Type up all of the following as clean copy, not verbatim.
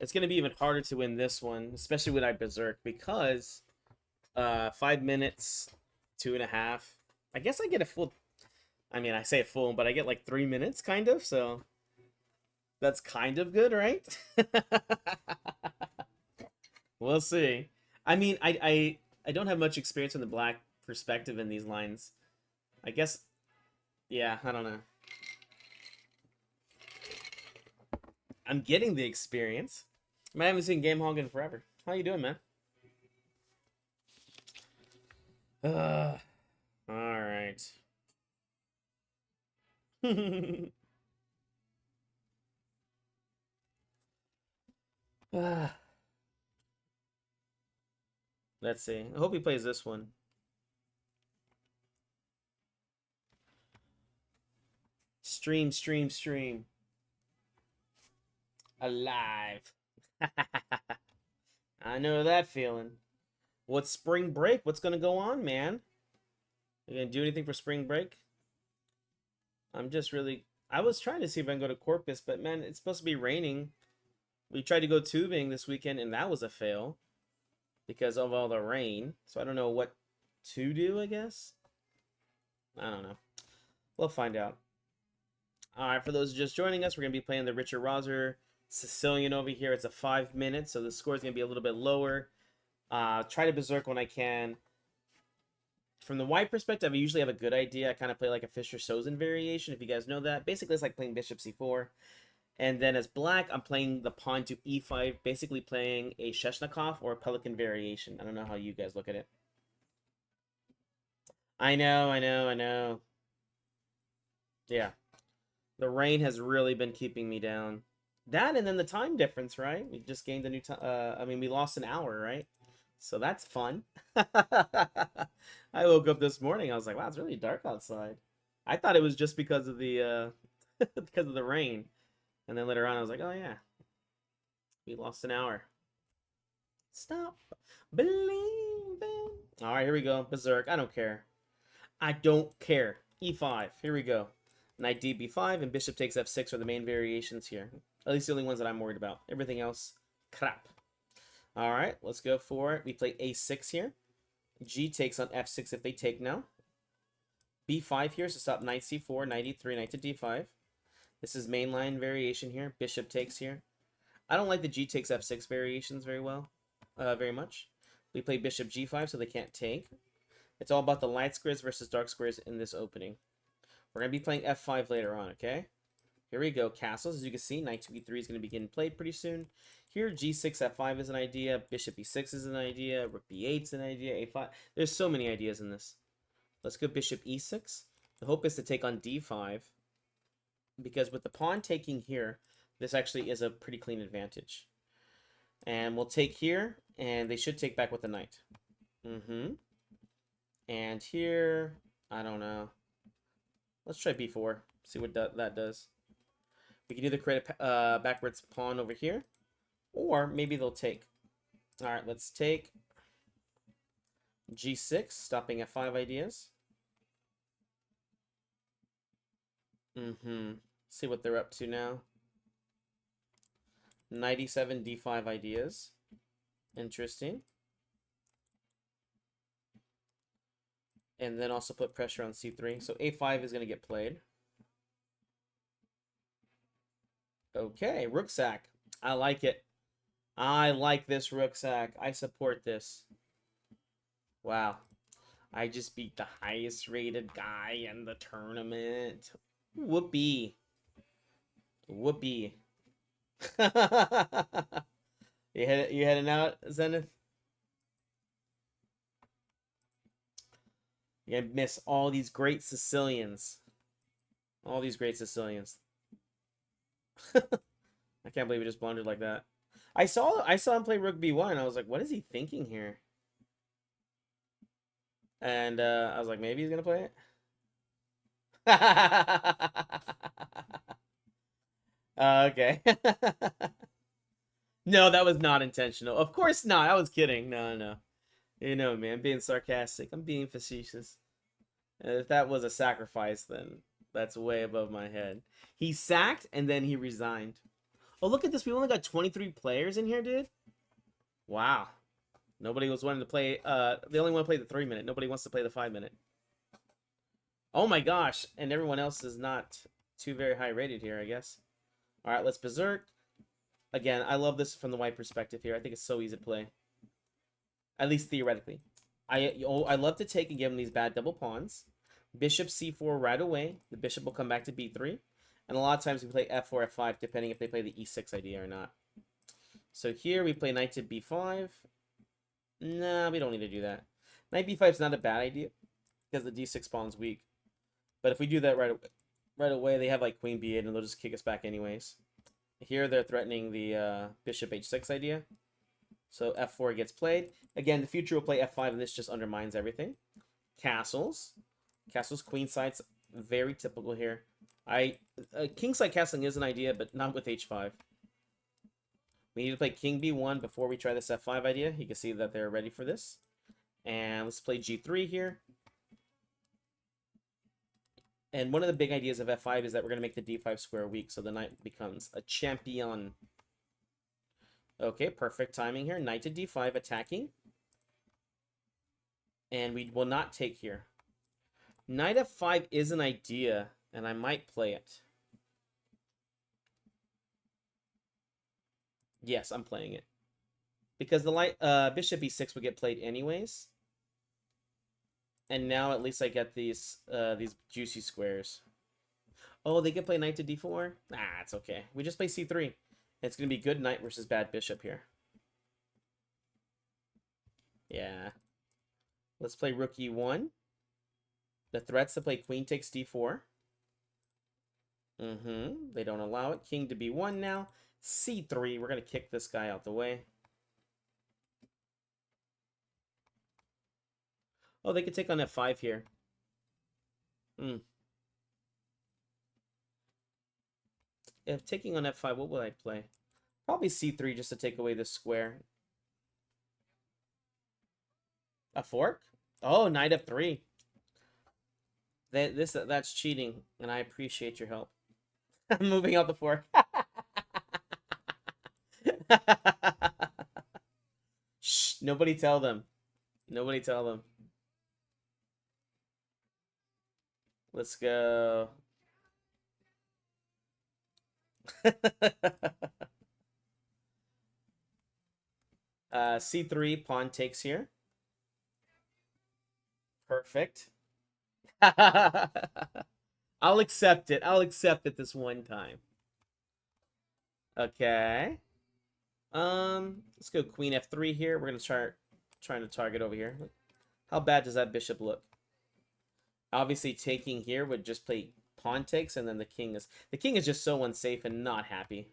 It's going to be even harder to win this one, especially when I berserk, because 5 minutes, 2.5. I guess I get a full. I mean, I say a full, but I get like 3 minutes, kind of. So that's kind of good, right? We'll see. I mean, I don't have much experience from the black perspective in these lines. I guess, yeah, I don't know. I'm getting the experience. I haven't seen Game Hog in forever. How you doing, man? All right. Let's see. I hope he plays this one. Stream, stream, stream. Alive. I know that feeling. What's spring break? What's gonna go on, man? You gonna do anything for spring break? I'm just really. I was trying to see if I can go to Corpus, but man, it's supposed to be raining. We tried to go tubing this weekend, and that was a fail because of all the rain. So I don't know what to do, I guess. I don't know. We'll find out. All right, for those just joining us, we're going to be playing the Richter Rauzer Sicilian over here. It's a 5 minutes, so the score is going to be a little bit lower. Try to berserk when I can. From the white perspective, I usually have a good idea. I kind of play like a Fischer-Sozin variation, if you guys know that. Basically, it's like playing bishop c4. And then as black, I'm playing the pawn to e5, basically playing a Sheshnikov or a Pelican variation. I don't know how you guys look at it. I know, I know, I know. Yeah. The rain has really been keeping me down. That and then the time difference, right? We just gained a new time. I mean, we lost an hour, right? So that's fun. I woke up this morning. I was like, wow, it's really dark outside. I thought it was just because of the because of the rain. And then later on, I was like, oh yeah, we lost an hour. Stop believing. All right, here we go. Berserk. I don't care. I don't care. E5. Here we go. Knight db5 and bishop takes f6 are the main variations here. At least the only ones that I'm worried about. Everything else, crap. All right, let's go for it. We play a6 here. G takes on f6 if they take now. b5 here, so stop knight c4, knight e3, knight to d5. This is mainline variation here. Bishop takes here. I don't like the g takes f6 variations very much. We play bishop g5 so they can't take. It's all about the light squares versus dark squares in this opening. We're going to be playing f5 later on, okay? Here we go. Castles, as you can see, knight to e3 is going to be getting played pretty soon. Here, g6, f5 is an idea. Bishop e6 is an idea. Rook b8 is an idea. a5. There's so many ideas in this. Let's go bishop e6. The hope is to take on d5. Because with the pawn taking here, this actually is a pretty clean advantage. And we'll take here, and they should take back with the knight. And here, I don't know. Let's try b4. See what that does. We can either create a backwards pawn over here, or maybe they'll take. All right, let's take g6, stopping at 5 ideas. See what they're up to now. Knight e7, d5 ideas. Interesting. And then also put pressure on c3. So a5 is going to get played. Okay, rook sack. I like it. I like this rook sack. I support this. Wow. I just beat the highest rated guy in the tournament. Whoopee. Whoopee. You heading out, Zenith? You're gonna miss all these great Sicilians. All these great Sicilians. I can't believe he just blundered like that. I saw him play Rook B1. I was like, what is he thinking here? And I was like, maybe he's gonna play it. Okay. No, that was not intentional. Of course not. I was kidding. No, no. You know, man, being sarcastic. I'm being facetious. If that was a sacrifice, then that's way above my head. He sacked and then he resigned. Oh, look at this. We only got 23 players in here, dude. Wow. Nobody was wanting to play. They only want to play the 3-minute. Nobody wants to play the 5-minute. Oh my gosh. And everyone else is not too very high rated here, I guess. All right, let's Berserk. Again, I love this from the white perspective here. I think it's so easy to play. At least theoretically. I love to take and give them these bad double pawns. Bishop c4 right away. The bishop will come back to b3. And a lot of times we play f4, f5, depending if they play the e6 idea or not. So here we play knight to b5. Nah, we don't need to do that. Knight b5 is not a bad idea because the d6 pawn's weak. But if we do that right away, they have like queen b8 and they'll just kick us back anyways. Here they're threatening the bishop h6 idea. So f4 gets played. Again, the future will play f5 and this just undermines everything. Castles. Castles queenside's very typical here. Kingside castling is an idea, but not with h5. We need to play king b1 before we try this f5 idea. You can see that they're ready for this. And let's play g3 here. And one of the big ideas of f5 is that we're going to make the d5 square weak, so the knight becomes a champion. Okay, perfect timing here. Knight to d5 attacking. And we will not take here. Knight f5 is an idea, and I might play it. Yes, I'm playing it. Because the bishop e6 would get played anyways. And now at least I get these juicy squares. Oh, they can play knight to d4? Nah, it's okay. We just play c3. It's going to be good knight versus bad bishop here. Yeah. Let's play rook e1. The threats to play queen takes d4. They don't allow it. King to b1 now. c3. We're going to kick this guy out the way. Oh, they could take on f5 here. If taking on f5, what will I play? Probably c3 just to take away this square. A fork? Oh, knight f3. That's cheating, and I appreciate your help. I'm moving out the fork. Shh, nobody tell them. Nobody tell them. Let's go. C3, pawn takes here. Perfect. I'll accept it. I'll accept it this one time. Okay. Let's go queen f3 here. We're gonna start trying to target over here. How bad does that bishop look? Obviously, taking here would just play pawn takes, and then the king is just so unsafe and not happy.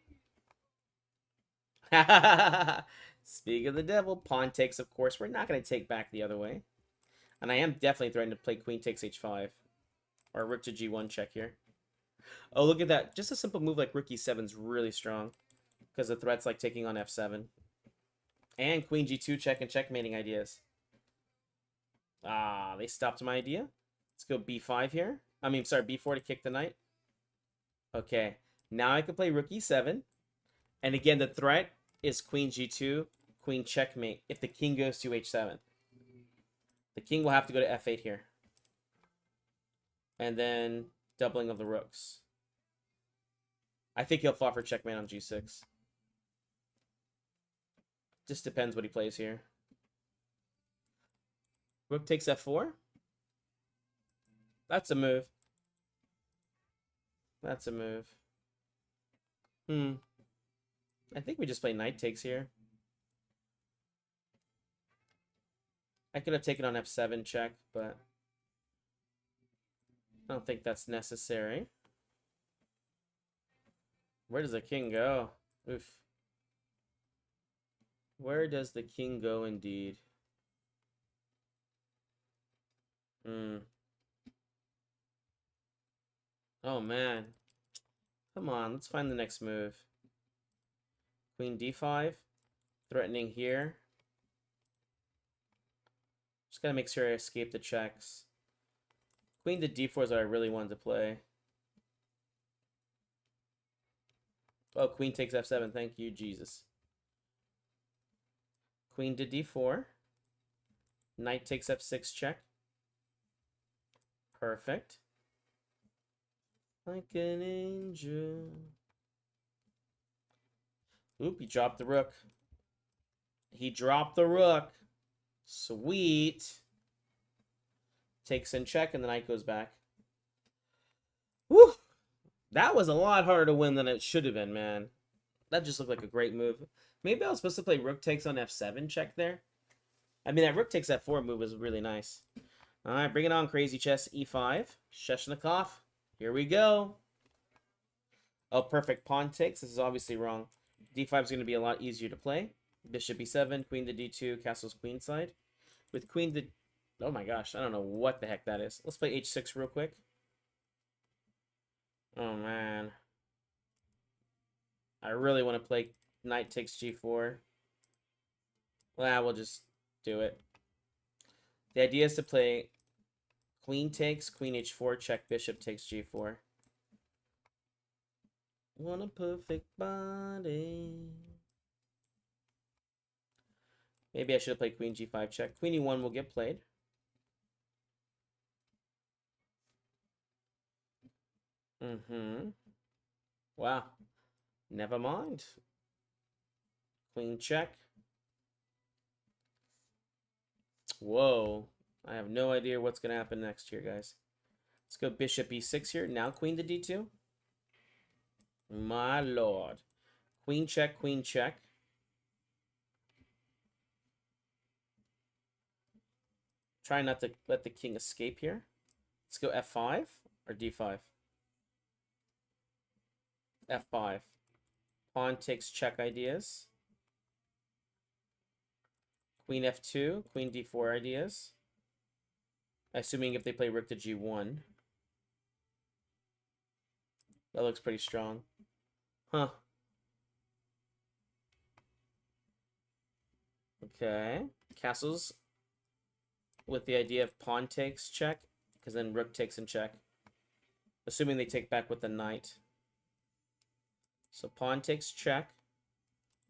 Speak of the devil, pawn takes. Of course, we're not gonna take back the other way, and I am definitely threatening to play queen takes h5 or rook to g1 check here. Oh, look at that! Just a simple move like rook e7 is really strong because the threats like taking on f7 and queen g2 check and checkmating ideas. Ah, they stopped my idea. Let's go b5 here. I mean, sorry, b4 to kick the knight. Okay, now I can play rook e7. And again, the threat is queen g2, queen checkmate if the king goes to h7. The king will have to go to f8 here. And then doubling of the rooks. I think he'll fall for checkmate on g6. Just depends what he plays here. Rook takes f4. That's a move. That's a move. I think we just play knight takes here. I could have taken on f7 check, but I don't think that's necessary. Where does the king go? Oof. Where does the king go indeed? Oh, man. Come on, let's find the next move. Queen d5. Threatening here. Just gotta make sure I escape the checks. Queen to d4 is what I really wanted to play. Oh, queen takes f7. Thank you, Jesus. Queen to d4. Knight takes f6 check. Perfect. Like an angel. Oop, he dropped the rook. He dropped the rook. Sweet. Takes in check, and the knight goes back. Whew! That was a lot harder to win than it should have been, man. That just looked like a great move. Maybe I was supposed to play rook takes on f7 check there. I mean, that rook takes f4 move was really nice. All right, bring it on, Crazy Chess. e5. Sheshnikov. Here we go. Oh, perfect. Pawn takes. This is obviously wrong. d5 is going to be a lot easier to play. Bishop e7, queen to d2, castle's queenside. With queen to... Oh my gosh, I don't know what the heck that is. Let's play h6 real quick. Oh, man. I really want to play knight takes g4. Well, we'll just do it. The idea is to play queen takes, queen h4, check, bishop takes g4. Want a perfect body. Maybe I should have played queen g5 check. Queen e1 will get played. Wow. Never mind. Queen check. Whoa. I have no idea what's going to happen next here, guys. Let's go bishop e6 here. Now queen to d2. My lord. Queen check, queen check. Try not to let the king escape here. Let's go f5 or d5. f5. Pawn takes check ideas. Queen f2, queen d4 ideas. Assuming if they play rook to g1. That looks pretty strong. Huh. Okay. Castles with the idea of pawn takes check, because then rook takes and check. Assuming they take back with the knight. So pawn takes check.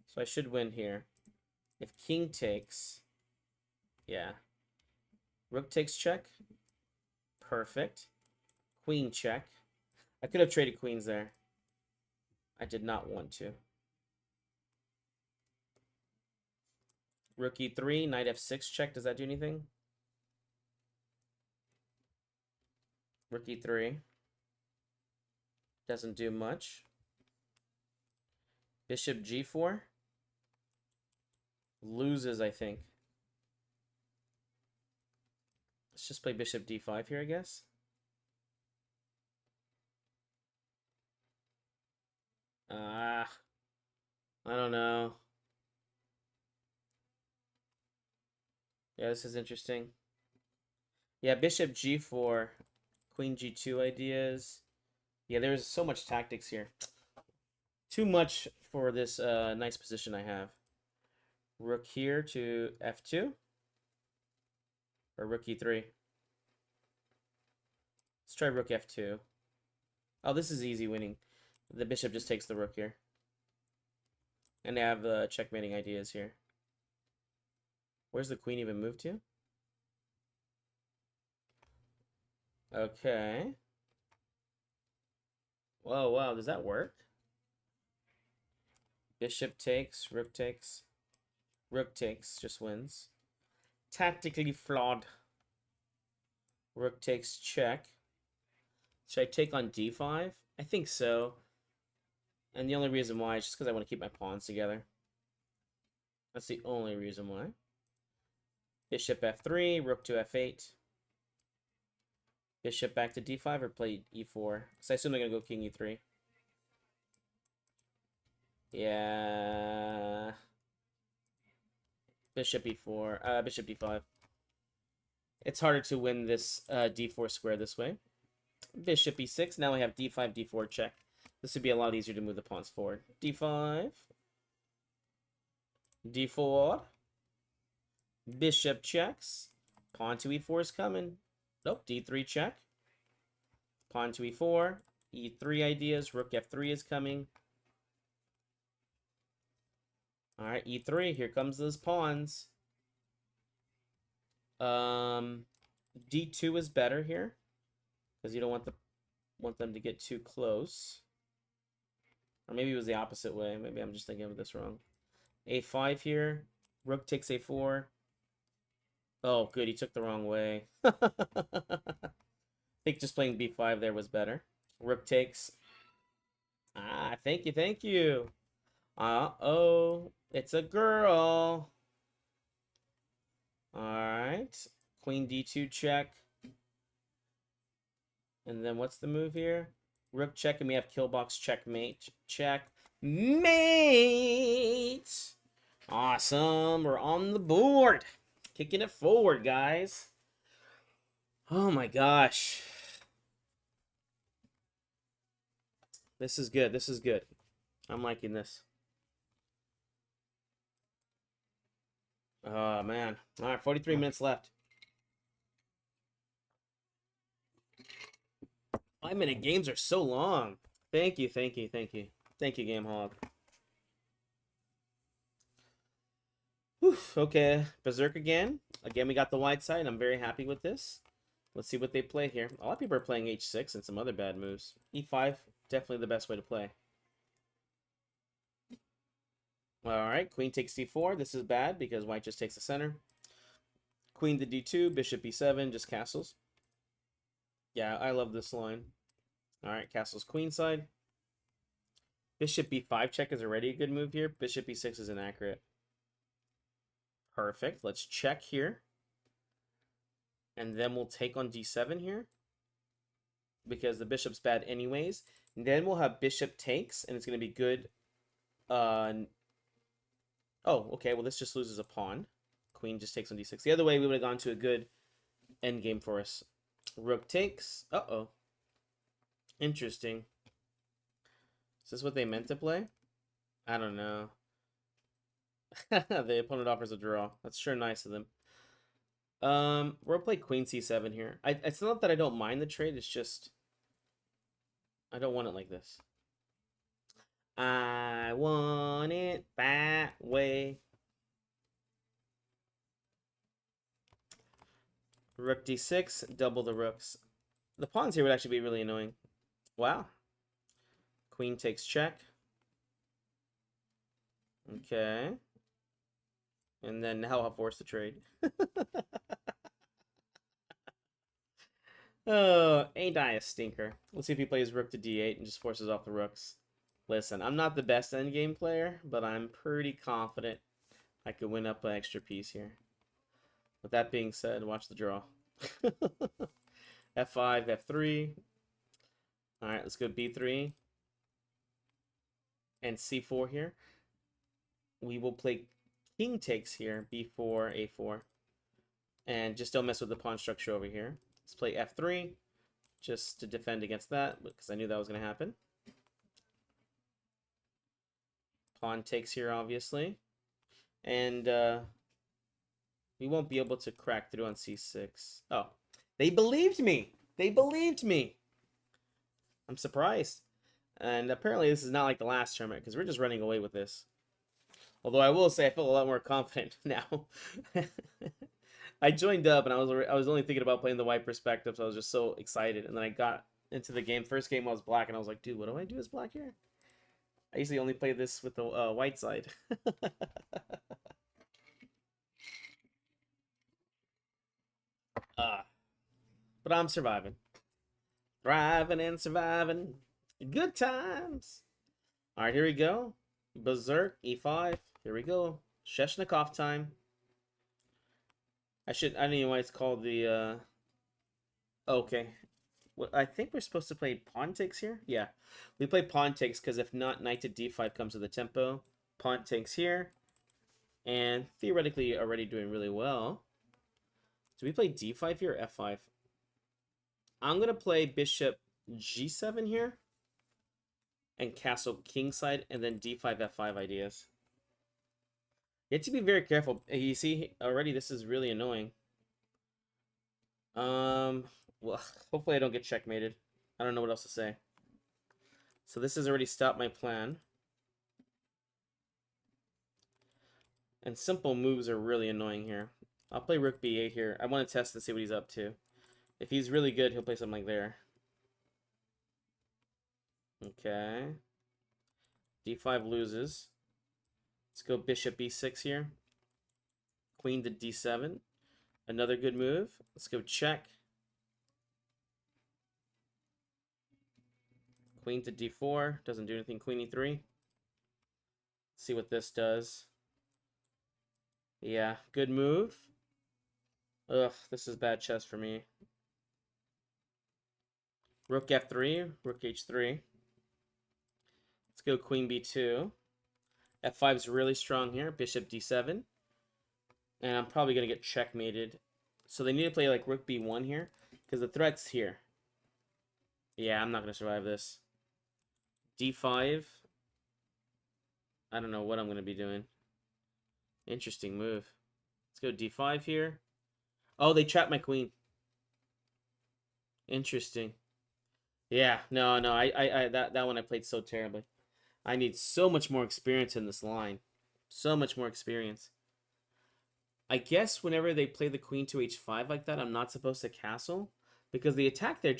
So I should win here. If king takes, yeah. Rook takes check. Perfect. Queen check. I could have traded queens there. I did not want to. Rook e3, knight f6 check. Does that do anything? Rook e3. Doesn't do much. Bishop g4. Loses, I think. Let's just play bishop d5 here, I guess. I don't know. Yeah, this is interesting. Yeah, bishop g4, queen g2 ideas. Yeah, there's so much tactics here. Too much for this nice position I have. Rook here to f2. Or rook e3. Let's try rook f2. Oh, this is easy winning. The bishop just takes the rook here. And they have checkmating ideas here. Where's the queen even moved to? Okay. Whoa, wow, does that work? Bishop takes, rook takes. Rook takes, just wins. Tactically flawed. Rook takes, check. Should I take on d5? I think so. And the only reason why is just because I want to keep my pawns together. That's the only reason why. Bishop f3, rook to f8. Bishop back to d5 or play e4? Because I assume they're going to go king e3. Yeah. Bishop e4. Bishop d5. It's harder to win this d4 square this way. Bishop e6. Now we have d5, d4 check. This would be a lot easier to move the pawns forward. d5. d4. Bishop checks. Pawn to e4 is coming. Nope, d3 check. Pawn to e4. e3 ideas. Rook f3 is coming. Alright, e3. Here comes those pawns. D2 is better here. Because you don't want them to get too close. Or maybe it was the opposite way. Maybe I'm just thinking of this wrong. A5 here. Rook takes A4. Oh, good. He took the wrong way. I think just playing B5 there was better. Rook takes. Ah, thank you, thank you. Uh-oh. It's a girl. Alright. Queen D2 check. And then what's the move here? Rook check, and we have killbox checkmate. Check. Mate! Awesome. We're on the board. Kicking it forward, guys. Oh my gosh. This is good. This is good. I'm liking this. Oh, man. All right, 43 minutes left. 5-minute games are so long. Thank you, thank you, thank you. Thank you, Game Hog. Whew, okay, Berserk again. Again, we got the wide side. I'm very happy with this. Let's see what they play here. A lot of people are playing H6 and some other bad moves. E5, definitely the best way to play. Alright, queen takes d4. This is bad because white just takes the center. Queen to d2, bishop b7, just castles. Yeah, I love this line. Alright, castles queenside. Bishop b5 check is already a good move here. Bishop b6 is inaccurate. Perfect. Let's check here. And then we'll take on d7 here. Because the bishop's bad anyways. And then we'll have bishop takes, and it's going to be good. Oh, okay. Well, this just loses a pawn. Queen just takes on d6. The other way, we would have gone to a good endgame for us. Rook takes. Uh-oh. Interesting. Is this what they meant to play? I don't know. The opponent offers a draw. That's sure nice of them. We'll play queen c7 here. It's not that I don't mind the trade. It's just I don't want it like this. I want it that way. Rook d6, double the rooks. The pawns here would actually be really annoying. Wow. Queen takes check. Okay. And then now I'll force the trade. Oh, ain't I a stinker. Let's see if he plays rook to d8 and just forces off the rooks. Listen, I'm not the best endgame player, but I'm pretty confident I could win up an extra piece here. With that being said, watch the draw. F5, F3. Alright, let's go B3. And C4 here. We will play king takes here, B4, A4. And just don't mess with the pawn structure over here. Let's play F3, just to defend against that, because I knew that was going to happen. Pawn takes here, obviously. And we won't be able to crack through on C6. Oh, they believed me! They believed me! I'm surprised. And apparently this is not like the last tournament, because we're just running away with this. Although I will say I feel a lot more confident now. I joined up and I was only thinking about playing the white perspective, so I was just so excited. And then I got into the game. First game I was black, and I was like, dude, what do I do as black here? I usually only play this with the white side. But I'm surviving. Thriving and surviving. Good times. All right, here we go. Berserk, E5. Here we go. Sheshnikov time. I don't know why it's called the, okay. Well, I think we're supposed to play pawn takes here. Yeah. We play pawn takes because if not, knight to d5 comes with the tempo. Pawn takes here. And theoretically already doing really well. Do we play d5 here or f5? I'm going to play bishop g7 here. And castle kingside, and then d5, f5 ideas. You have to be very careful. You see, already this is really annoying. Well, hopefully I don't get checkmated. I don't know what else to say. So this has already stopped my plan. And simple moves are really annoying here. I'll play rook b8 here. I want to test to see what he's up to. If he's really good, he'll play something like there. Okay. d5 loses. Let's go bishop b6 here. Queen to d7. Another good move. Let's go check. Queen to d4. Doesn't do anything. Queen e3. Let's see what this does. Yeah, good move. Ugh, this is bad chess for me. Rook f3, rook h3. Let's go queen b2. f5 is really strong here. Bishop d7. And I'm probably going to get checkmated. So they need to play like rook b1 here, because the threat's here. Yeah, I'm not going to survive this. d5. I don't know what I'm going to be doing. Interesting move. Let's go d5 here. Oh, they trapped my queen. Interesting. Yeah, no, that one I played so terribly. I need so much more experience in this line. So much more experience. I guess whenever they play the queen to h5 like that, I'm not supposed to castle, because the attack there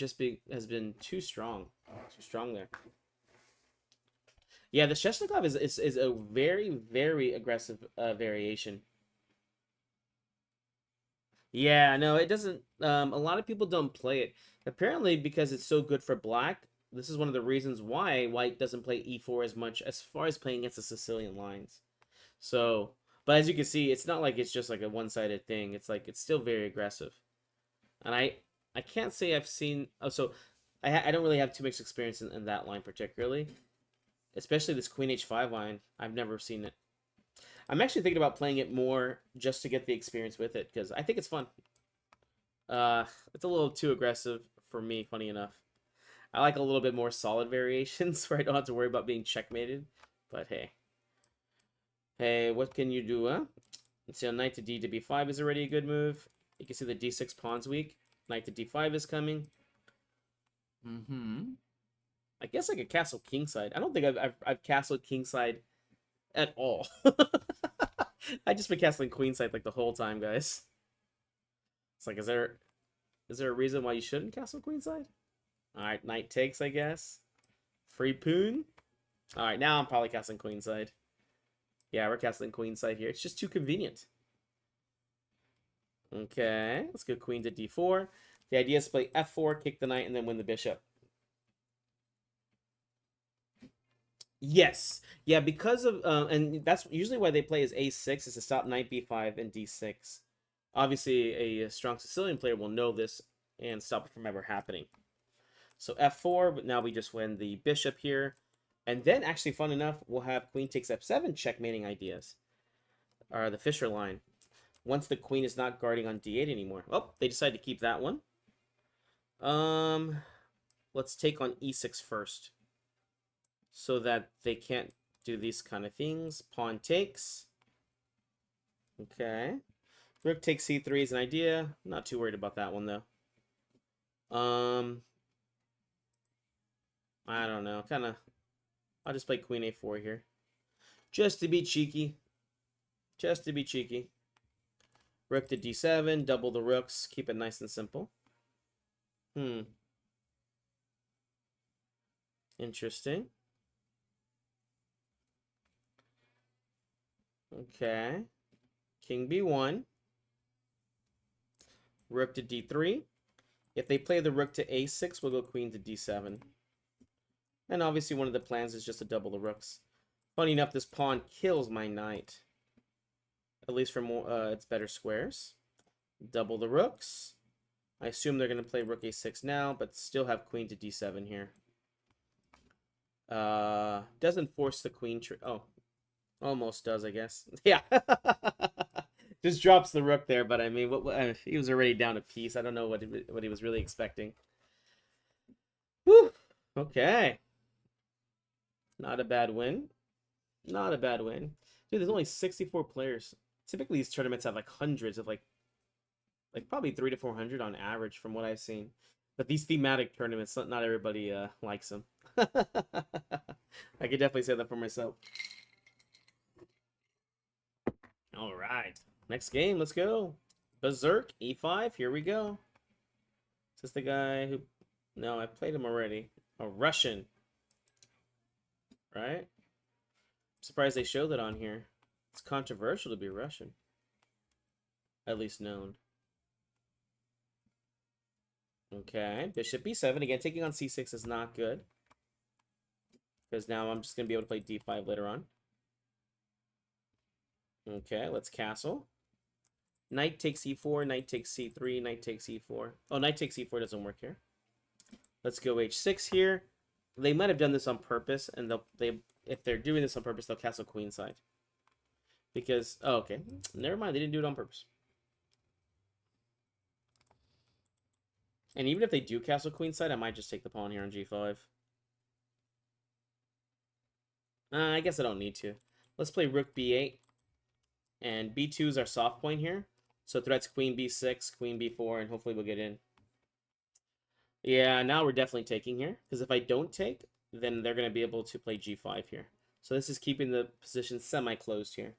has been too strong. Too strong there. Yeah, the Sheshnikov is a very, very aggressive variation. Yeah, no, it doesn't. A lot of people don't play it. Apparently, because it's so good for black, this is one of the reasons why white doesn't play e4 as much as far as playing against the Sicilian lines. So, but as you can see, it's not like it's just like a one-sided thing. It's like it's still very aggressive. And I can't say I've seen. Oh, so I don't really have too much experience in that line particularly, especially this queen h5 line. I've never seen it. I'm actually thinking about playing it more just to get the experience with it, because I think it's fun. It's a little too aggressive for me, funny enough. I like a little bit more solid variations where I don't have to worry about being checkmated. But hey. Hey, what can you do, huh? Let's see, knight to d to b5 is already a good move. You can see the d6 pawn's weak. Knight to d5 is coming. I guess I could castle kingside. I don't think I've castled kingside at all. I just been castling queenside like the whole time, guys. It's like, is there a reason why you shouldn't castle queenside? All right, knight takes, I guess. Free poon. All right, now I'm probably castling queenside. Yeah, we're castling queenside here. It's just too convenient. Okay, let's go queen to d4. The idea is to play f4, kick the knight, and then win the bishop. Yes. Yeah, because of and that's usually why they play is a6 is to stop knight b5 and d6. Obviously, a strong Sicilian player will know this and stop it from ever happening. So f4, but now we just win the bishop here. And then, actually, fun enough, we'll have queen takes f7 checkmating ideas. Or the Fisher line. Once the queen is not guarding on d8 anymore. Oh, they decide to keep that one. Let's take on e6 first, so that they can't do these kind of things. Pawn takes. Okay. Rook takes c3 is an idea. Not too worried about that one, though. I don't know. Kind of... I'll just play queen a4 here. Just to be cheeky. Just to be cheeky. Rook to d7. Double the rooks. Keep it nice and simple. Interesting. Okay. King b1. Rook to d3. If they play the rook to a6, we'll go queen to d7. And obviously one of the plans is just to double the rooks. Funny enough, this pawn kills my knight. At least for more, its better squares. Double the rooks. I assume they're going to play rook a6 now, but still have queen to d7 here. Doesn't force the queen. Oh, almost does, I guess. Yeah. Just drops the rook there, but I mean, he was already down a piece. I don't know what he was really expecting. Whew. Okay. Not a bad win. Not a bad win. Dude, there's only 64 players. Typically, these tournaments have like hundreds of like probably 300 to 400 on average from what I've seen. But these thematic tournaments, not everybody likes them. I could definitely say that for myself. All right. Next game, let's go. Berserk, E5, here we go. Is this the guy who... No, I played him already. A Russian. Right? I'm surprised they showed it on here. It's controversial to be Russian. At least known. Okay, bishop b7. Again, taking on c6 is not good. Because now I'm just going to be able to play d5 later on. Okay, let's castle. Knight takes e4, knight takes c3, knight takes e4. Oh, knight takes e4 doesn't work here. Let's go h6 here. They might have done this on purpose, and if they're doing this on purpose, they'll castle queenside. Because, oh, okay. Never mind, they didn't do it on purpose. And even if they do castle queenside, I might just take the pawn here on g5. I guess I don't need to. Let's play rook b8. And b2 is our soft point here. So threats queen b6, queen b4, and hopefully we'll get in. Yeah, now we're definitely taking here. Because if I don't take, then they're going to be able to play g5 here. So this is keeping the position semi-closed here.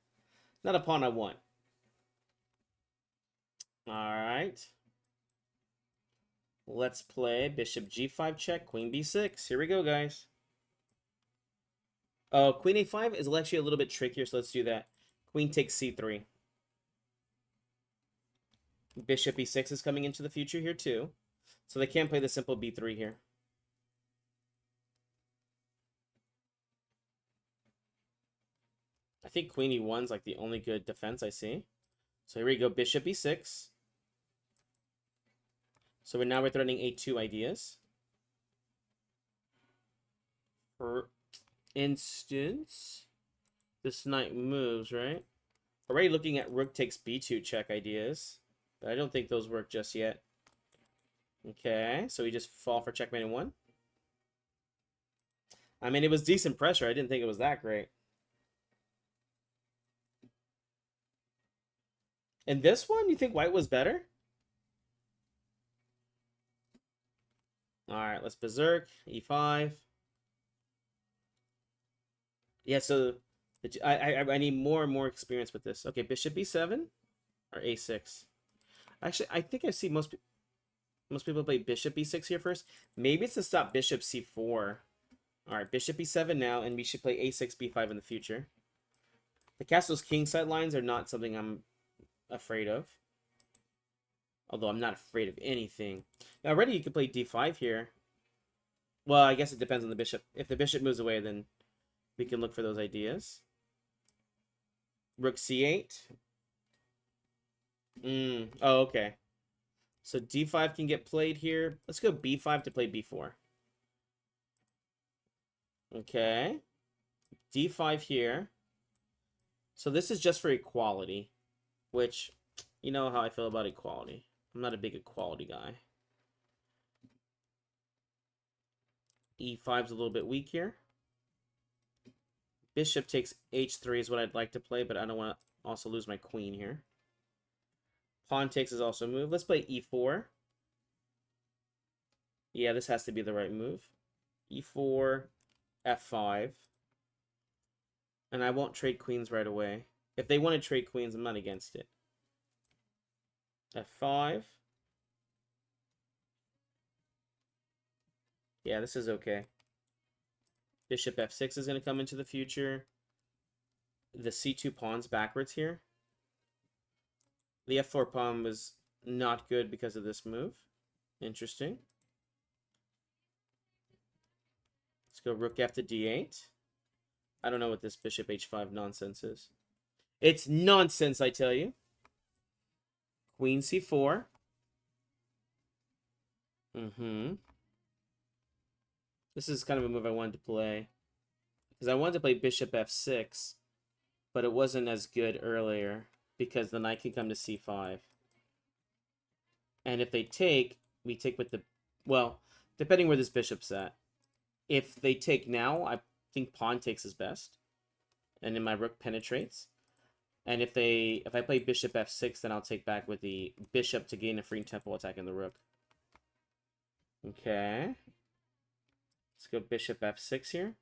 Not a pawn I want. Alright. Let's play bishop g5 check, queen b6. Here we go, guys. Oh, queen a5 is actually a little bit trickier, so let's do that. Queen takes c3. Bishop e6 is coming into the future here, too. So they can't play the simple b3 here. I think queen e1 is like the only good defense I see. So here we go, bishop e6. So now we're threatening a2 ideas. For instance, this knight moves, right? Already looking at rook takes b2 check ideas. But I don't think those work just yet. Okay, so we just fall for checkmate in one. I mean, it was decent pressure. I didn't think it was that great. And this one, you think white was better? All right, let's berserk. E5. Yeah, so I need more and more experience with this. Okay, bishop b7 or a6. Actually, I think I see most people play bishop b6 here first. Maybe it's to stop bishop c4. All right, bishop b7 now, and we should play a6, b5 in the future. The castle's kingside lines are not something I'm afraid of. Although I'm not afraid of anything. Now, already you could play d5 here. Well, I guess it depends on the bishop. If the bishop moves away, then we can look for those ideas. Rook c8. Oh, okay. So d5 can get played here. Let's go b5 to play b4. Okay. d5 here. So this is just for equality. Which, you know how I feel about equality. I'm not a big equality guy. e5's a little bit weak here. Bishop takes h3 is what I'd like to play, but I don't want to also lose my queen here. Pawn takes is also a move. Let's play e4. Yeah, this has to be the right move. e4, f5. And I won't trade queens right away. If they want to trade queens, I'm not against it. f5. Yeah, this is okay. Bishop f6 is going to come into the future. The c2 pawn's backwards here. The f4 pawn was not good because of this move. Interesting. Let's go rook f to d8. I don't know what this bishop h5 nonsense is. It's nonsense, I tell you. Queen c4. This is kind of a move I wanted to play. Because I wanted to play bishop f6. But it wasn't as good earlier. Because the knight can come to c5. And if they take, we take with the... Well, depending where this bishop's at. If they take now, I think pawn takes is best. And then my rook penetrates. And if I play bishop f6, then I'll take back with the bishop to gain a free tempo attacking the rook. Okay. Let's go bishop f6 here.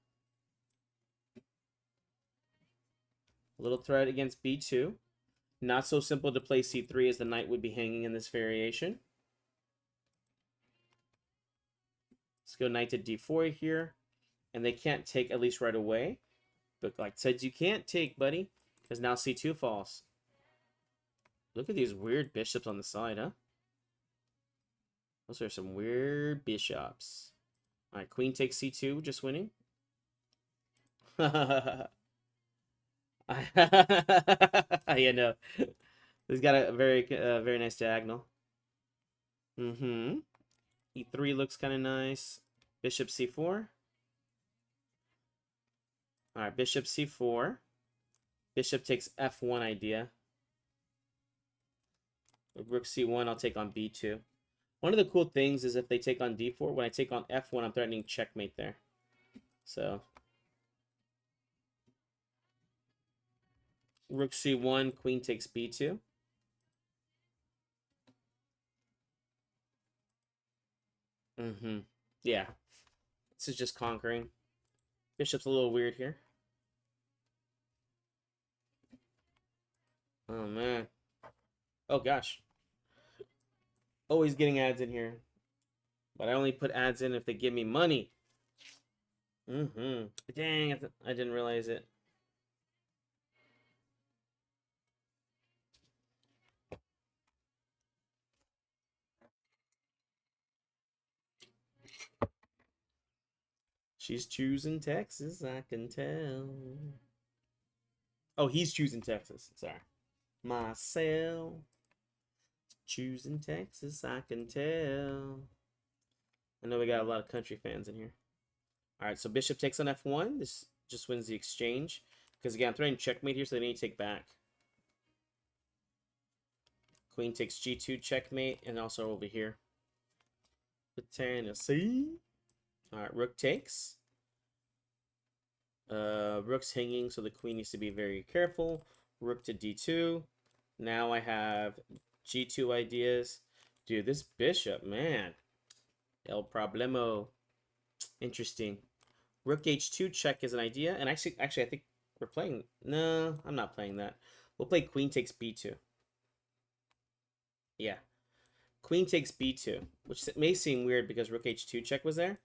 A little threat against b2. Not so simple to play c3 as the knight would be hanging in this variation. Let's go knight to d4 here. And they can't take, at least right away. But like I said, you can't take, buddy. Because now c2 falls. Look at these weird bishops on the side, huh? Those are some weird bishops. Alright, queen takes c2, just winning. I know. He's got a very nice diagonal. Mm-hmm. e3 looks kind of nice. Bishop c4. Alright, bishop c4. Bishop takes f1 idea. Rook c1, I'll take on b2. One of the cool things is if they take on d4, when I take on f1, I'm threatening checkmate there. So, rook c1, queen takes b2. Mm-hmm. Yeah. This is just conquering. Bishop's a little weird here. Oh, man. Oh, gosh. Always getting ads in here. But I only put ads in if they give me money. Mm-hmm. Dang, I didn't realize it. She's choosing Texas, I can tell. Oh, he's choosing Texas. Sorry. Myself. Choosing Texas, I can tell. I know we got a lot of country fans in here. Alright, so bishop takes on f1. This just wins the exchange. Because again, I'm throwing checkmate here, so they need to take back. Queen takes g2, checkmate, and also over here. The Tennessee. Alright, rook takes. Rook's hanging, so the queen needs to be very careful. Rook to d2. Now I have g2 ideas. Dude, this bishop, man. El problemo. Interesting. Rook h2 check is an idea. And actually, I think we're playing... No, I'm not playing that. We'll play queen takes b2. Yeah. Queen takes b2, which may seem weird because rook h2 check was there.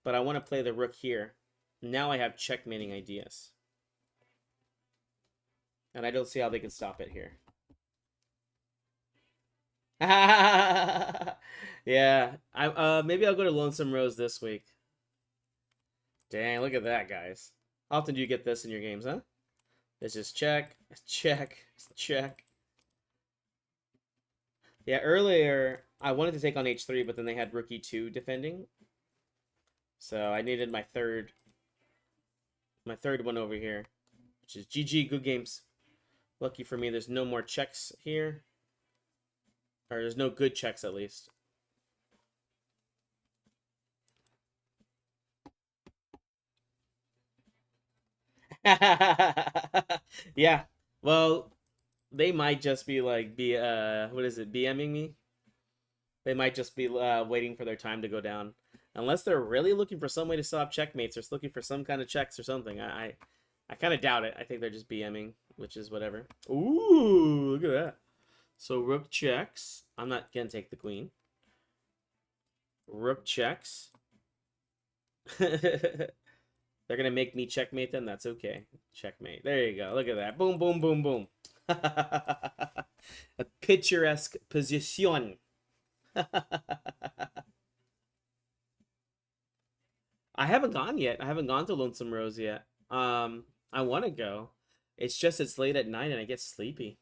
But I want to play the rook here. Now I have checkmating ideas. And I don't see how they can stop it here. Yeah. Maybe I'll go to Lonesome Rose this week. Dang, look at that, guys. How often do you get this in your games, huh? It's just check, check, check. Yeah, earlier I wanted to take on h3, but then they had rook e2 defending. So I needed my third one over here, which is GG, good games. Lucky for me, there's no more checks here. Or there's no good checks, at least. Yeah. Well, they might just be like, what is it, BMing me? They might just be waiting for their time to go down. Unless they're really looking for some way to stop checkmates or looking for some kind of checks or something. I kind of doubt it. I think they're just BMing, which is whatever. Ooh, look at that. So rook checks. I'm not going to take the queen. Rook checks. They're going to make me checkmate them. That's okay. Checkmate. There you go. Look at that. Boom, boom, boom, boom. A picturesque position. I haven't gone yet. I haven't gone to Lonesome Rose yet. I want to go. It's just it's late at night and I get sleepy.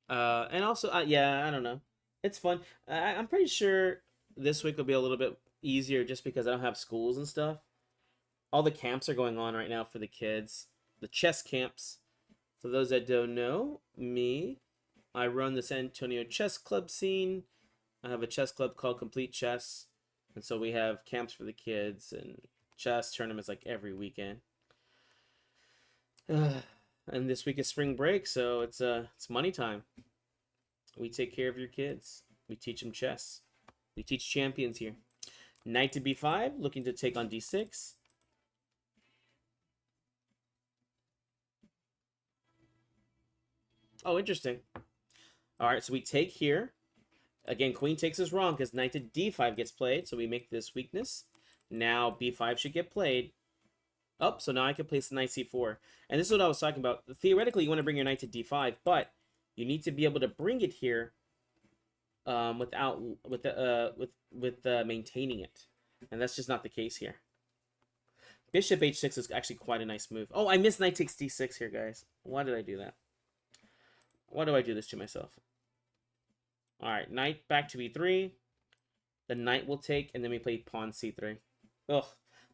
And also, yeah, I don't know. It's fun. I'm pretty sure this week will be a little bit easier just because I don't have schools and stuff. All the camps are going on right now for the kids. The chess camps. For those that don't know, I run the San Antonio Chess Club scene. I have a chess club called Complete Chess. And so we have camps for the kids and chess tournaments like every weekend. And this week is spring break, so it's money time. We take care of your kids. We teach them chess. We teach champions here. Knight to b5, looking to take on d6. Oh, interesting. All right, so we take here. Again, queen takes is wrong because knight to d5 gets played, so we make this weakness. Now b5 should get played. Oh, so now I can place knight c4. And this is what I was talking about. Theoretically, you want to bring your knight to d5, but you need to be able to bring it here without maintaining it. And that's just not the case here. Bishop h6 is actually quite a nice move. Oh, I missed knight takes d6 here, guys. Why did I do that? Why do I do this to myself? All right, knight back to e3. The knight will take, and then we play pawn c3. Ugh,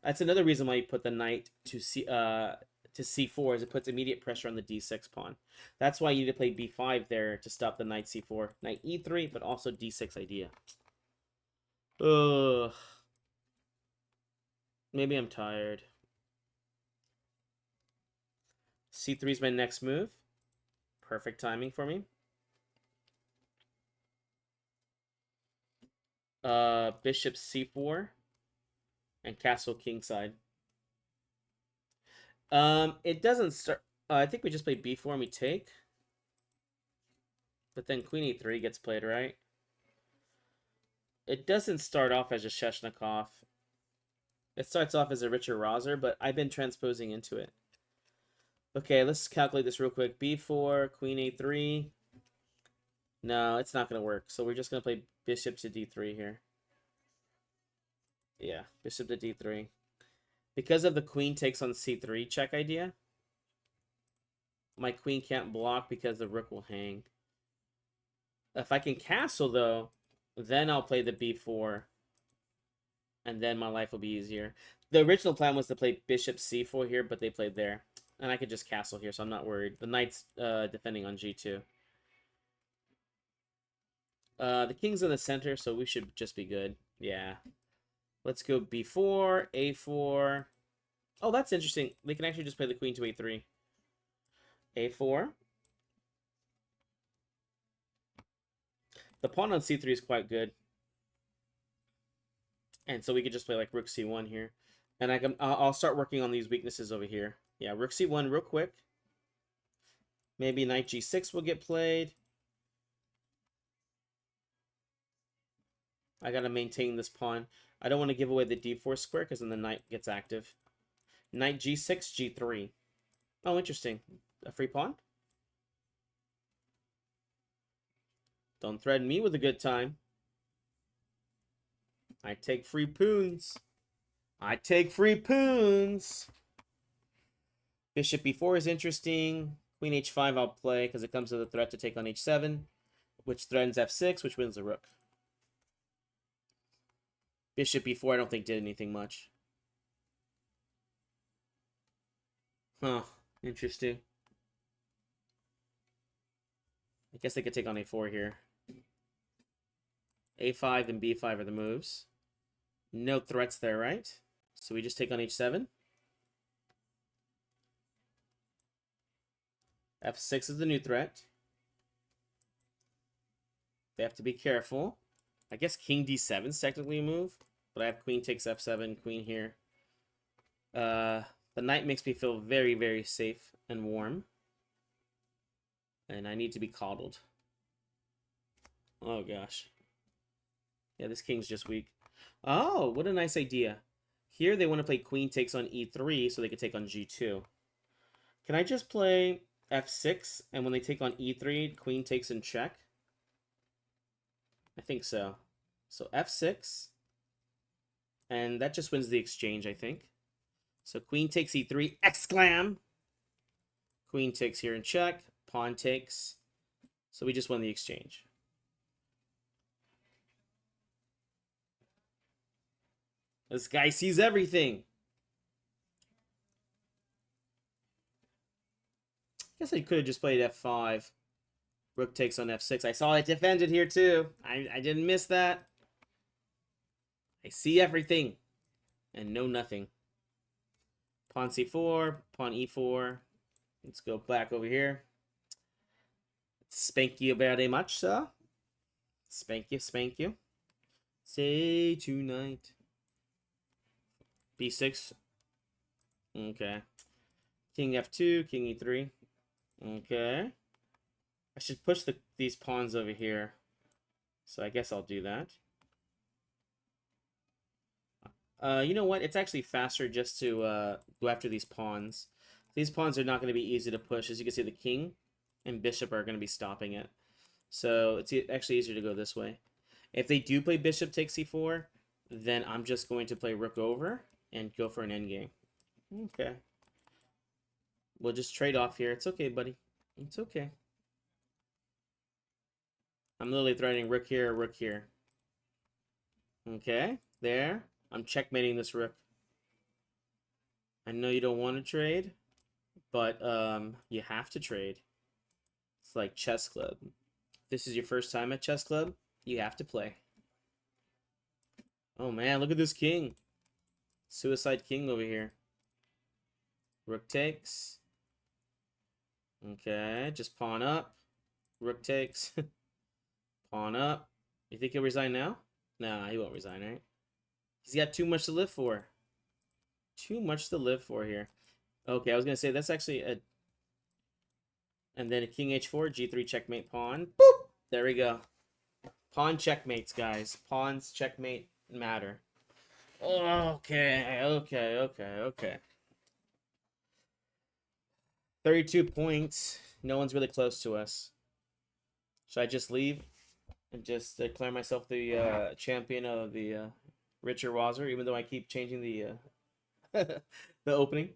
that's another reason why you put the knight to c4, is it puts immediate pressure on the d6 pawn. That's why you need to play b5 there to stop the knight c4. Knight e3, but also d6 idea. Ugh. Maybe I'm tired. c3 is my next move. Perfect timing for me. Bishop c4 and castle kingside. It doesn't start. I think we just play b4 and we take. But then queen e3 gets played, right? It doesn't start off as a Sheshnikov. It starts off as a Richter Rauzer, but I've been transposing into it. Okay, let's calculate this real quick. b4, queen a3. No, it's not going to work. So we're just going to play bishop to d3 here. Yeah, bishop to d3. Because of the queen takes on c3 check idea, my queen can't block because the rook will hang. If I can castle, though, then I'll play the b4. And then my life will be easier. The original plan was to play bishop c4 here, but they played there. And I could just castle here, so I'm not worried. The knight's defending on g2. The king's in the center, so we should just be good. Yeah. Let's go b4, a4. Oh, that's interesting. They can actually just play the queen to a3. a4. The pawn on c3 is quite good. And so we could just play like rook c1 here. And I'll start working on these weaknesses over here. Yeah, rook c1 real quick. Maybe knight g6 will get played. I gotta maintain this pawn. I don't want to give away the d4 square because then the knight gets active. Knight g6, g3. Oh, interesting. A free pawn? Don't threaten me with a good time. I take free poons. I take free poons. Bishop b4 is interesting. Queen h5 I'll play because it comes with a threat to take on h7, which threatens f6, which wins the rook. Bishop b4 I don't think did anything much. Huh. Interesting. I guess they could take on a4 here. a5 and b5 are the moves. No threats there, right? So we just take on h7. f6 is the new threat. They have to be careful. I guess king d7 is technically a move, but I have queen takes f7, queen here. The knight makes me feel very, very safe and warm. And I need to be coddled. Oh, gosh. Yeah, this king's just weak. Oh, what a nice idea. Here they want to play queen takes on e3 so they can take on g2. Can I just play f6 and when they take on e3, queen takes in check? I think so. So f6. And that just wins the exchange, I think. So queen takes e3, exclam! Queen takes here in check. Pawn takes. So we just won the exchange. This guy sees everything. Guess I could have just played f5. Rook takes on f6. I saw it defended here too. I didn't miss that. I see everything and know nothing. Pawn c4, pawn e4. Let's go back over here. Spank you very much, sir. Spank you, spank you. Say tonight. b6. Okay. King f2, king e3. Okay. I should push these pawns over here. So I guess I'll do that. You know what? It's actually faster just to go after these pawns. These pawns are not going to be easy to push. As you can see, the king and bishop are going to be stopping it. So it's actually easier to go this way. If they do play bishop takes c4, then I'm just going to play rook over and go for an endgame. Okay. We'll just trade off here. It's okay, buddy. It's okay. I'm literally threatening rook here, rook here. Okay, there. I'm checkmating this rook. I know you don't want to trade, but you have to trade. It's like chess club. If this is your first time at chess club, you have to play. Oh man, look at this king. Suicide king over here. Rook takes. Okay, just pawn up. Rook takes. Pawn up. You think he'll resign now? Nah, he won't resign, right? He's got too much to live for. Too much to live for here. Okay, I was going to say that's actually a... And then a king h4, g3 checkmate pawn. Boop! There we go. Pawn checkmates, guys. Pawns checkmate matter. Okay. 32 points. No one's really close to us. Should I just leave and just declare myself the champion of the Richter Rauzer, even though I keep changing the the opening?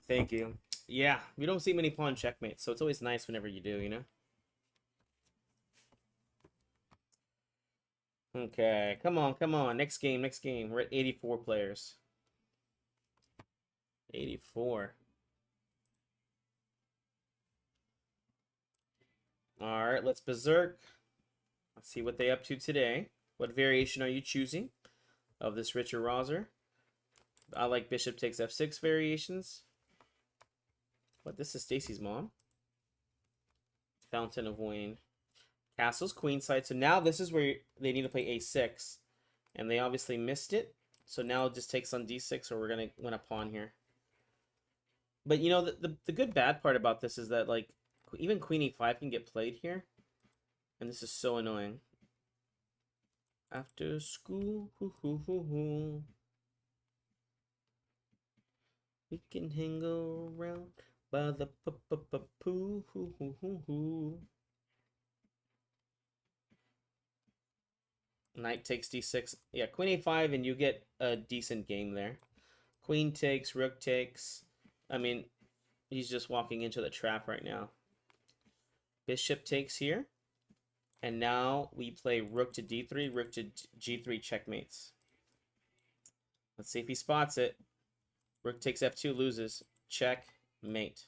Thank you. Yeah, we don't see many pawn checkmates, so it's always nice whenever you do, you know? Okay, come on. Next game. We're at 84 players. 84. All right, let's berserk. Let's see what they up to today. What variation are you choosing of this Richter Rauzer? I like bishop takes f6 variations. What, this is Stacy's mom. Fountain of Wayne. Castle's queenside. So now this is where they need to play a6. And they obviously missed it. So now it just takes on d6, or we're going to win a pawn here. But, you know, the good bad part about this is that, like, even queen e5 can get played here. And this is so annoying. After school, we can hang around by the pool. Knight takes d6. Yeah, queen a5, and you get a decent game there. Queen takes, rook takes. I mean, he's just walking into the trap right now. Bishop takes here. And now we play rook to d3, rook to g3 checkmates. Let's see if he spots it. Rook takes f2, loses. Checkmate.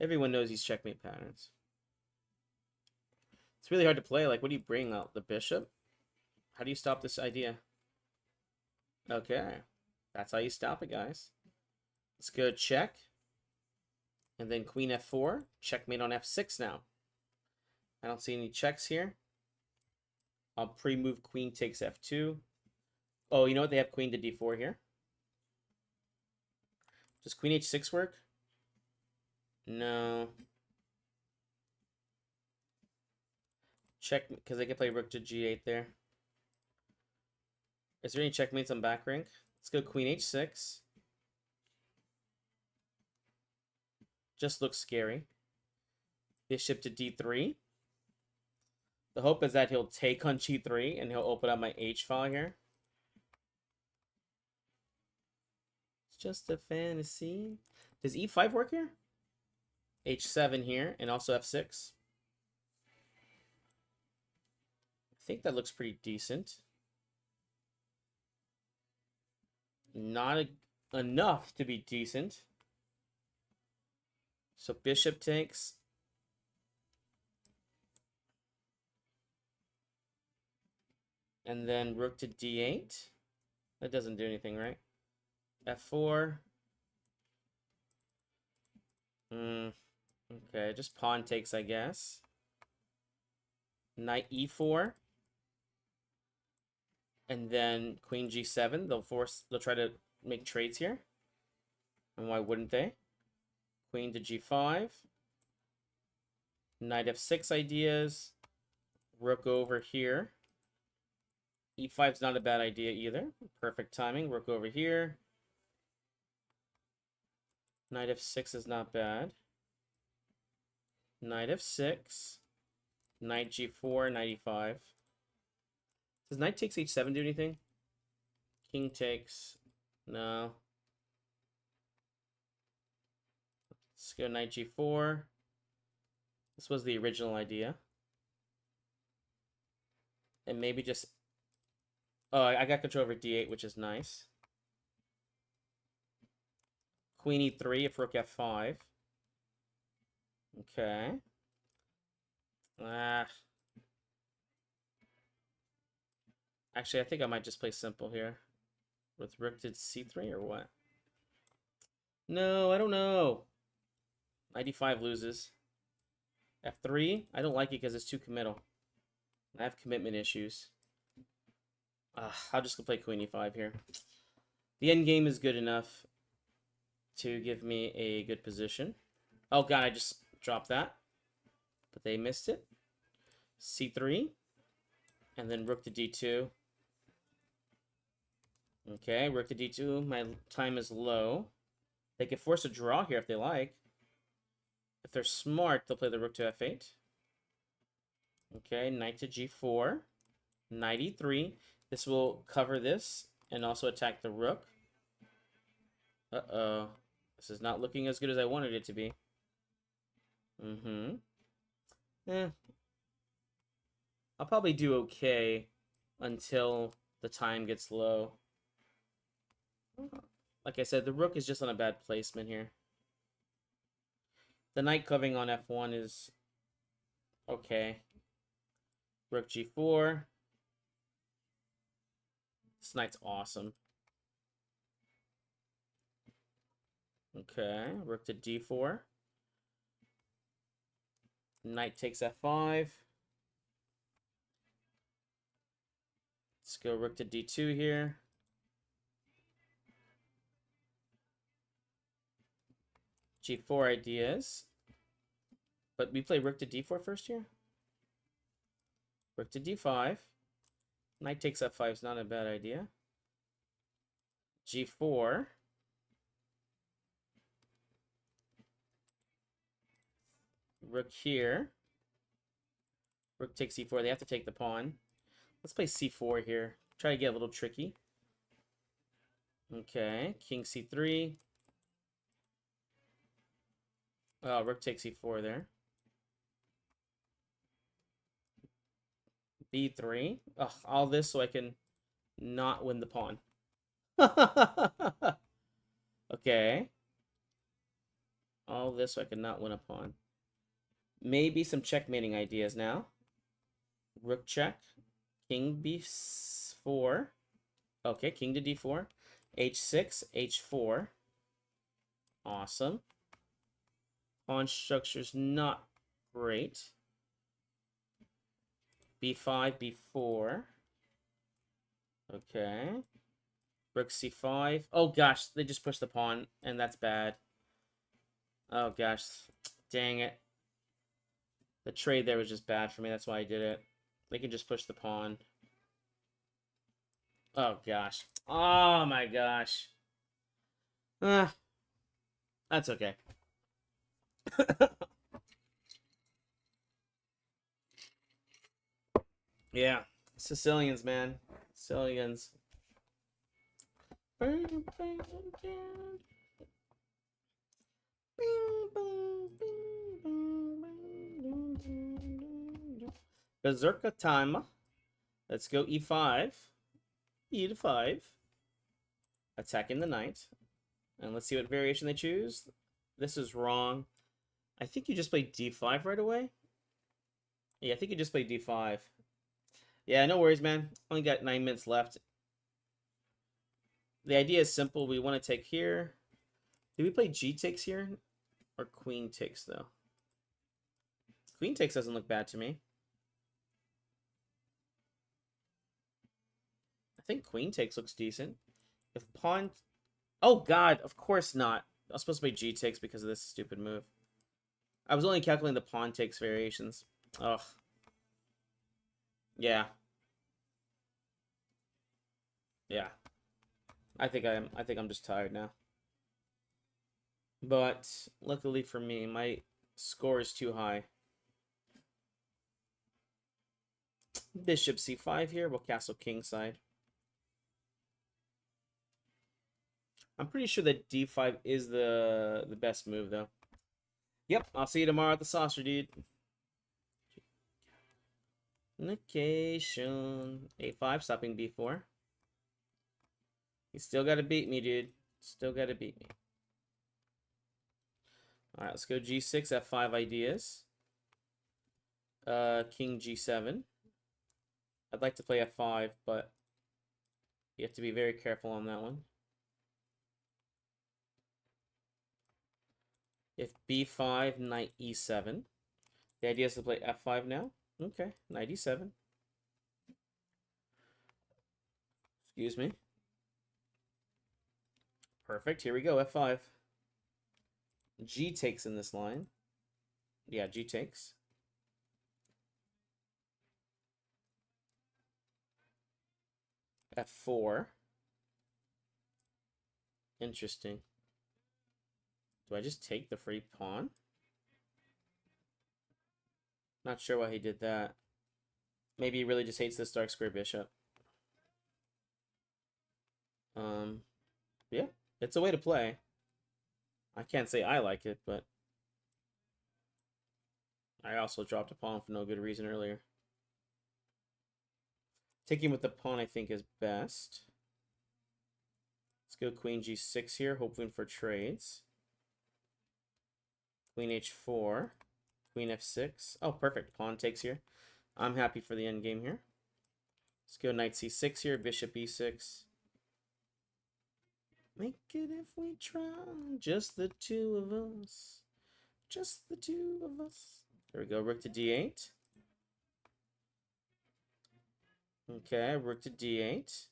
Everyone knows these checkmate patterns. It's really hard to play. Like, what do you bring out? The bishop? How do you stop this idea? Okay. That's how you stop it, guys. Let's go check. And then queen f4. Checkmate on f6 now. I don't see any checks here. I'll pre-move queen takes f2. Oh, you know what? They have queen to d4 here. Does queen h6 work? No. Check, because they can play rook to g8 there. Is there any checkmates on back rank? Let's go queen h6. Just looks scary. Bishop to d3. The hope is that he'll take on g3 and he'll open up my h file here. It's just a fantasy. Does e5 work here? h7 here and also f6. I think that looks pretty decent. Not enough to be decent. So bishop takes. And then rook to d8. That doesn't do anything, right? f4. Okay, just pawn takes, I guess. Knight e4. And then queen g7. They'll try to make trades here. And why wouldn't they? Queen to g5. Knight f6 ideas. Rook over here. e5 is not a bad idea either. Perfect timing. Rook over here. Knight f6 is not bad. Knight f6. Knight g4, knight e5. Does knight takes h7 do anything? King takes. No. Let's go knight g4. This was the original idea. And maybe just... Oh, I got control over d8, which is nice. Queen e3 if rook f5. Okay. Actually, I think I might just play simple here. With rook to c3 or what? No, I don't know. Knight e5 loses. f3? I don't like it because it's too committal. I have commitment issues. I'll just go play queen e5 here. The endgame is good enough to give me a good position. Oh god, I just dropped that. But they missed it. c3. And then rook to d2. Okay, rook to d2. My time is low. They can force a draw here if they like. If they're smart, they'll play the rook to f8. Okay, knight to g4. Knight e3. This will cover this and also attack the rook. Uh-oh. This is not looking as good as I wanted it to be. I'll probably do okay until the time gets low. Like I said, the rook is just on a bad placement here. The knight covering on f1 is okay. Rook g4. This knight's awesome. Okay, rook to d4. Knight takes f5. Let's go rook to d2 here. g4 ideas. But we play rook to d4 first here. Rook to d5. Knight takes f5 is not a bad idea. g4. Rook here. Rook takes c4. They have to take the pawn. Let's play c4 here. Try to get a little tricky. Okay. King c3. Oh, rook takes e4 there. b3. Ugh, all this so I can not win the pawn. Okay. All this so I can not win a pawn. Maybe some checkmating ideas now. Rook check. King b4. Okay, king to d4. h6, h4. Awesome. Pawn structure's not great. b5, b4. Okay. Rook c5. Oh gosh, they just pushed the pawn, and that's bad. Oh gosh, dang it. The trade there was just bad for me, that's why I did it. They can just push the pawn. Oh gosh. Oh my gosh. That's okay. Yeah, Sicilians, man. Sicilians. Berserker time. Let's go e5. E to 5. Attacking the knight. And let's see what variation they choose. This is wrong. I think you just played d5 right away. Yeah, I think you just played d5. Yeah, no worries, man. Only got 9 minutes left. The idea is simple. We want to take here. Did we play g takes here? Or queen takes, though? Queen takes doesn't look bad to me. I think queen takes looks decent. If pawn... Oh, God, of course not. I was supposed to play G takes because of this stupid move. I was only calculating the pawn takes variations. Ugh. Yeah. Yeah. I think I'm just tired now. But luckily for me, my score is too high. Bishop c5 here. We'll castle kingside. I'm pretty sure that d5 is the best move, though. Yep, I'll see you tomorrow at the saucer, dude. Location. a5, stopping b4. You still got to beat me, dude. Still got to beat me. All right, let's go g6, f5 ideas. King g7. I'd like to play f5, but you have to be very careful on that one. If b5, knight e7. The idea is to play f5 now. Okay, knight e7. Excuse me. Perfect. Here we go, f5. G takes in this line. Yeah, G takes. f4. Interesting. Do I just take the free pawn? Not sure why he did that. Maybe he really just hates this dark square bishop. Yeah, it's a way to play. I can't say I like it, but I also dropped a pawn for no good reason earlier. Taking with the pawn, I think, is best. Let's go queen g6 here, hoping for trades. Queen h4. Queen f6. Oh, perfect. Pawn takes here. I'm happy for the endgame here. Let's go knight c6 here, bishop e6. Make it if we try, just the two of us. Just the two of us. There we go, rook to d8. Okay, rook to d8.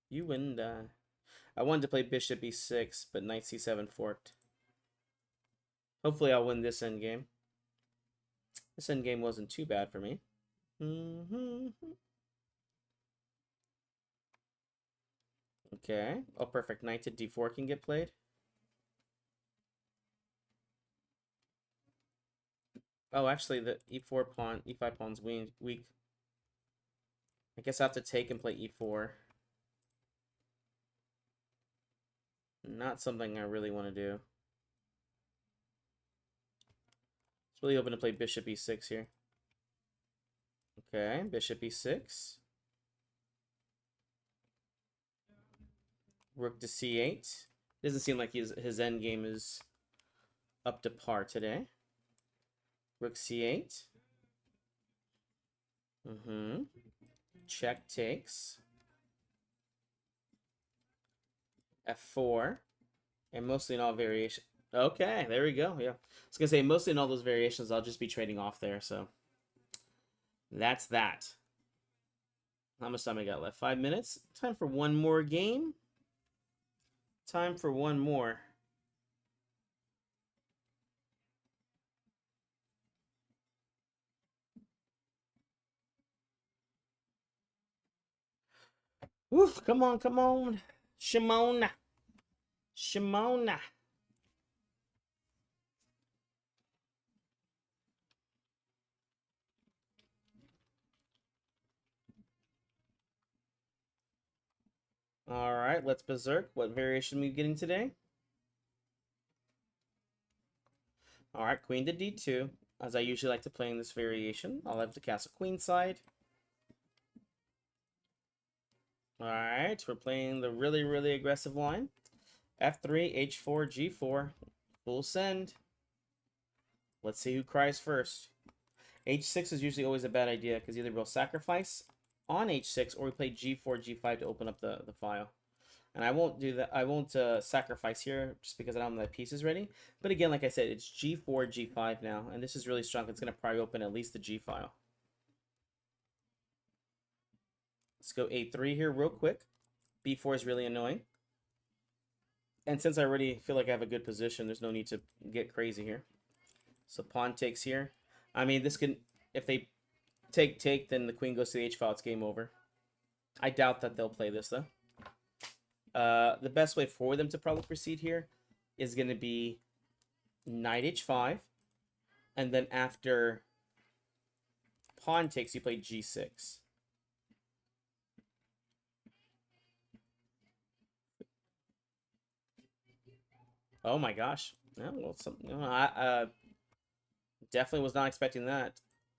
You and I wanted to play bishop e6, but knight c7 forked. Hopefully I'll win this endgame. This endgame wasn't too bad for me. Okay. Oh, perfect. Knight to d4 can get played. Oh, actually, the e4 pawn, e5 pawn's weak. I guess I have to take and play e4. Not something I really want to do. It's really hoping to play bishop e6 here. Okay, bishop e6. Rook to c8. Doesn't seem like his endgame is up to par today. Rook c8. Check takes. f4. And mostly in all variations. Okay, there we go. Yeah. I was going to say, mostly in all those variations, I'll just be trading off there. So that's that. How much time I got left? 5 minutes. Time for one more game. Time for one more. Woof, come on, come on. Shimona. Shimona. All right, let's berserk. What variation are we getting today? All right, queen to d2. As I usually like to play in this variation, I'll have to castle queenside. All right, we're playing the really, really aggressive line. f3, h4, g4. Full send. Let's see who cries first. h6 is usually always a bad idea because either we'll sacrifice on h6 or we play g4, g5 to open up the file. And I won't do that. I won't sacrifice here just because I don't have my pieces ready. But again, like I said, it's g4, g5 now. And this is really strong. It's going to probably open at least the g file. Let's go a3 here real quick. b4 is really annoying. And since I already feel like I have a good position, there's no need to get crazy here. So pawn takes here. I mean, this can... If they take, then the queen goes to the h-file. It's game over. I doubt that they'll play this, though. The best way for them to probably proceed here is going to be knight h5. And then after pawn takes, you play g6. Oh my gosh. Yeah, well, I definitely was not expecting that.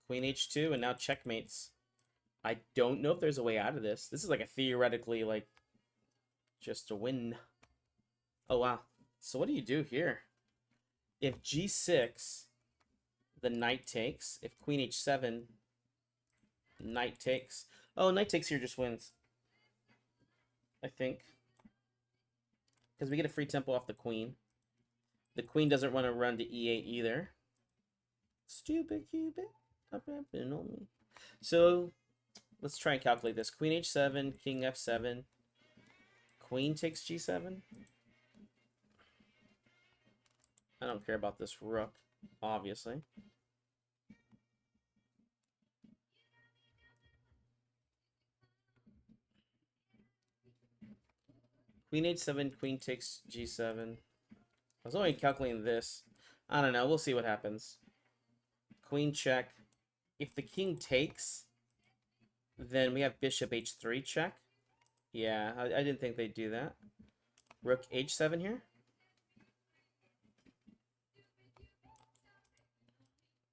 Queen h2 and now checkmates. I don't know if there's a way out of this. This is like a theoretically, like, just a win. Oh, wow. So what do you do here? If g6, the knight takes. If queen h7, knight takes. Oh, knight takes here just wins. I think. Because we get a free tempo off the queen. The queen doesn't want to run to e8 either. Stupid Cupid. Stop rapping on me. So, let's try and calculate this. Queen h7, king f7. Queen takes g7. I don't care about this rook, obviously. Queen h7, queen takes g7. I was only calculating this. I don't know. We'll see what happens. Queen check. If the king takes, then we have bishop h3 check. Yeah, I didn't think they'd do that. Rook h7 here.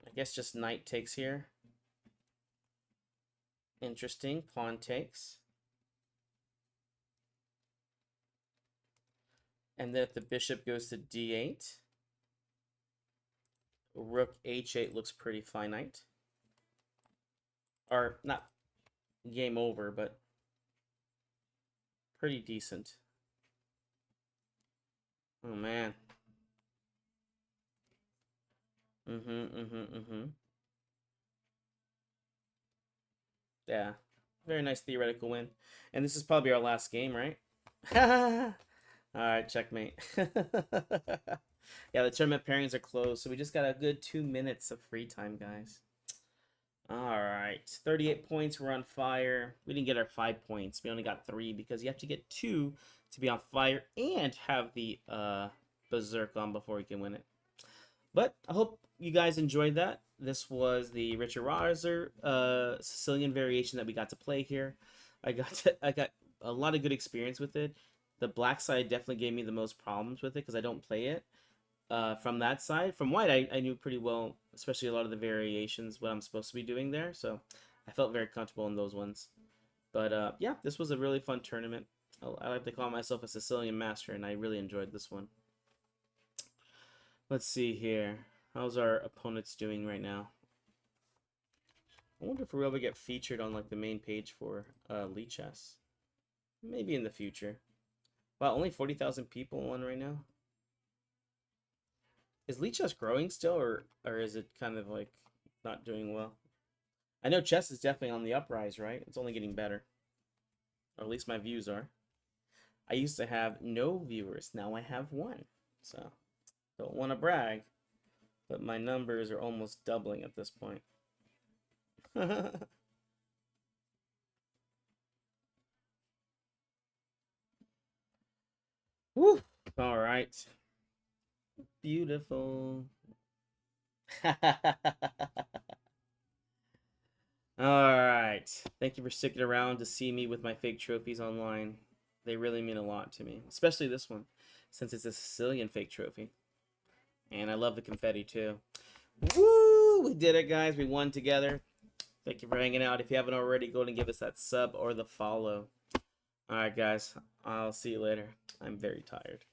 I guess just knight takes here. Interesting. Pawn takes. And then if the bishop goes to d8, rook h8 looks pretty finite. Or, not game over, but pretty decent. Oh, man. Yeah. Very nice theoretical win. And this is probably our last game, right? Alright, checkmate. Yeah, the tournament pairings are closed, so we just got a good 2 minutes of free time, guys. Alright, 38 points, we're on fire. We didn't get our 5 points, we only got 3 because you have to get 2 to be on fire and have the berserk on before you can win it. But I hope you guys enjoyed that. This was the Richter Rauzer Sicilian variation that we got to play here. I got a lot of good experience with it. The black side definitely gave me the most problems with it because I don't play it. From that side, from white, I knew pretty well, especially a lot of the variations, what I'm supposed to be doing there. So I felt very comfortable in those ones. But yeah, this was a really fun tournament. I like to call myself a Sicilian master, and I really enjoyed this one. Let's see here. How's our opponents doing right now? I wonder if we'll ever get featured on like the main page for Lead Chess. Maybe in the future. Wow, only 40,000 people on right now. Is Lead Chess growing still, or is it kind of like not doing well? I know chess is definitely on the uprise, right? It's only getting better. Or at least my views are. I used to have no viewers. Now I have 1. So, don't want to brag, but my numbers are almost doubling at this point. Woo! All right. Beautiful. Alright. Thank you for sticking around to see me with my fake trophies online. They really mean a lot to me. Especially this one, since it's a Sicilian fake trophy. And I love the confetti too. Woo! We did it, guys. We won together. Thank you for hanging out. If you haven't already, go and give us that sub or the follow. Alright, guys. I'll see you later. I'm very tired.